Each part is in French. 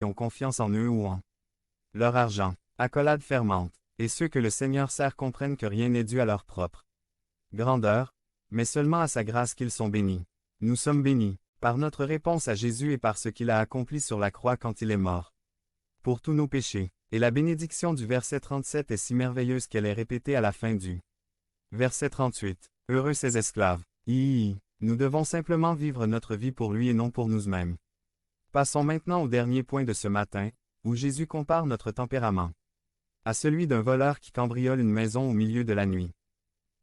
ont confiance en eux ou en leur argent. Accolade fermante. Et ceux que le Seigneur sert comprennent que rien n'est dû à leur propre grandeur, mais seulement à sa grâce qu'ils sont bénis. Nous sommes bénis, par notre réponse à Jésus et par ce qu'il a accompli sur la croix quand il est mort. Pour tous nos péchés. Et la bénédiction du verset 37 est si merveilleuse qu'elle est répétée à la fin du verset 38. Heureux ces esclaves. Nous devons simplement vivre notre vie pour lui et non pour nous-mêmes. Passons maintenant au dernier point de ce matin, où Jésus compare notre tempérament à celui d'un voleur qui cambriole une maison au milieu de la nuit.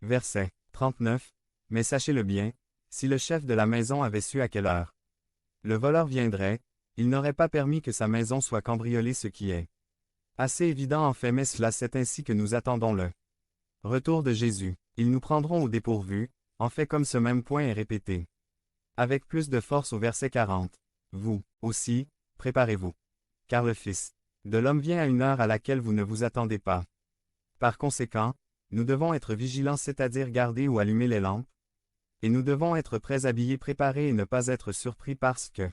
Verset 39. Mais sachez-le bien, si le chef de la maison avait su à quelle heure le voleur viendrait, il n'aurait pas permis que sa maison soit cambriolée, ce qui est assez évident en fait, mais cela c'est ainsi que nous attendons le retour de Jésus. Ils nous prendront au dépourvu, en fait comme ce même point est répété avec plus de force au verset 40. Vous, aussi, préparez-vous. Car le Fils de l'homme vient à une heure à laquelle vous ne vous attendez pas. Par conséquent, nous devons être vigilants, c'est-à-dire garder ou allumer les lampes, et nous devons être prêts, habillés, préparés et ne pas être surpris parce que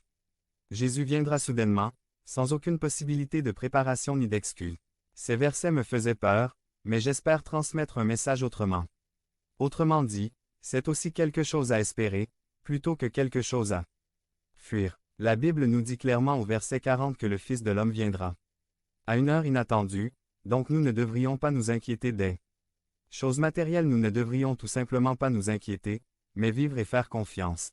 Jésus viendra soudainement, sans aucune possibilité de préparation ni d'excuse. Ces versets me faisaient peur, mais j'espère transmettre un message autrement. Autrement dit, c'est aussi quelque chose à espérer, plutôt que quelque chose à fuir. La Bible nous dit clairement au verset 40 que le Fils de l'homme viendra à une heure inattendue, donc nous ne devrions pas nous inquiéter des choses matérielles, nous ne devrions tout simplement pas nous inquiéter, mais vivre et faire confiance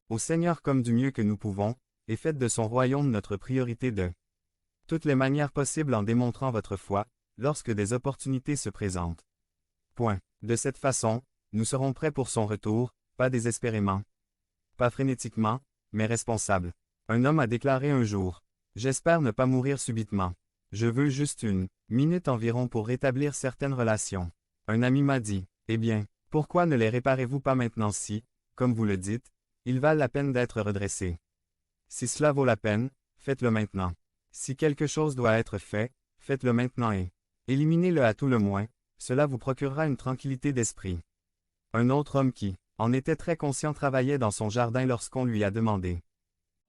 au Seigneur comme du mieux que nous pouvons, et faites de son royaume notre priorité de toutes les manières possibles en démontrant votre foi, lorsque des opportunités se présentent. Point. De cette façon, nous serons prêts pour son retour, pas désespérément, pas frénétiquement, mais responsables. Un homme a déclaré un jour, « J'espère ne pas mourir subitement. Je veux juste une minute environ pour rétablir certaines relations. » Un ami m'a dit, « Eh bien, pourquoi ne les réparez-vous pas maintenant si, comme vous le dites, ils valent la peine d'être redressés? Si cela vaut la peine, faites-le maintenant. Si quelque chose doit être fait, faites-le maintenant et éliminez-le à tout le moins, cela vous procurera une tranquillité d'esprit. » Un autre homme qui en était très conscient travaillait dans son jardin lorsqu'on lui a demandé,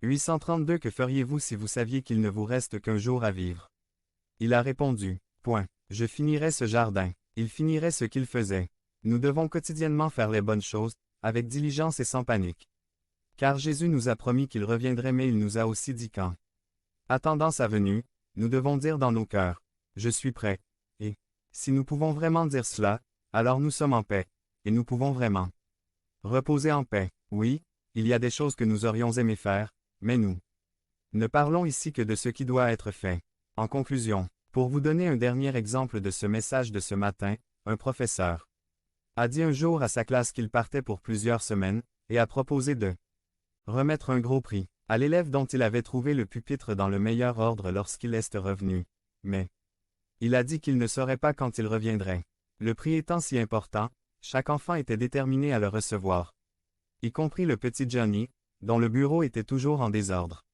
832 Que feriez-vous si vous saviez qu'il ne vous reste qu'un jour à vivre? Il a répondu, point. Je finirai ce jardin. Il finirait ce qu'il faisait. Nous devons quotidiennement faire les bonnes choses, avec diligence et sans panique. Car Jésus nous a promis qu'il reviendrait, mais il nous a aussi dit qu'en attendant sa venue, nous devons dire dans nos cœurs, je suis prêt. Et, si nous pouvons vraiment dire cela, alors nous sommes en paix, et nous pouvons vraiment reposer en paix. Oui, il y a des choses que nous aurions aimé faire, mais nous ne parlons ici que de ce qui doit être fait. En conclusion, pour vous donner un dernier exemple de ce message de ce matin, un professeur a dit un jour à sa classe qu'il partait pour plusieurs semaines, et a proposé de remettre un gros prix à l'élève dont il avait trouvé le pupitre dans le meilleur ordre lorsqu'il est revenu. Mais il a dit qu'il ne saurait pas quand il reviendrait. Le prix étant si important, chaque enfant était déterminé à le recevoir, y compris le petit Johnny, dont le bureau était toujours en désordre.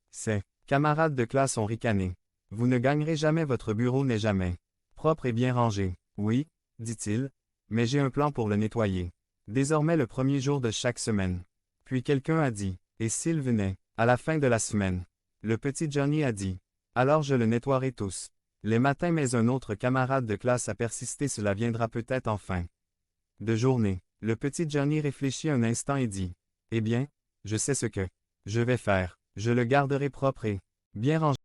Ses camarades de classe ont ricané. « Vous ne gagnerez jamais, votre bureau n'est jamais propre et bien rangé. » « Oui, dit-il, mais j'ai un plan pour le nettoyer. Désormais le premier jour de chaque semaine. » Puis quelqu'un a dit, « Et s'il venait, à la fin de la semaine? » Le petit Johnny a dit, « Alors je le nettoierai tous les matins. » Mais un autre camarade de classe a persisté, « Cela viendra peut-être en fin de journée. » Le petit Johnny réfléchit un instant et dit, « Eh bien, je sais ce que je vais faire. Je le garderai propre et bien rangé. »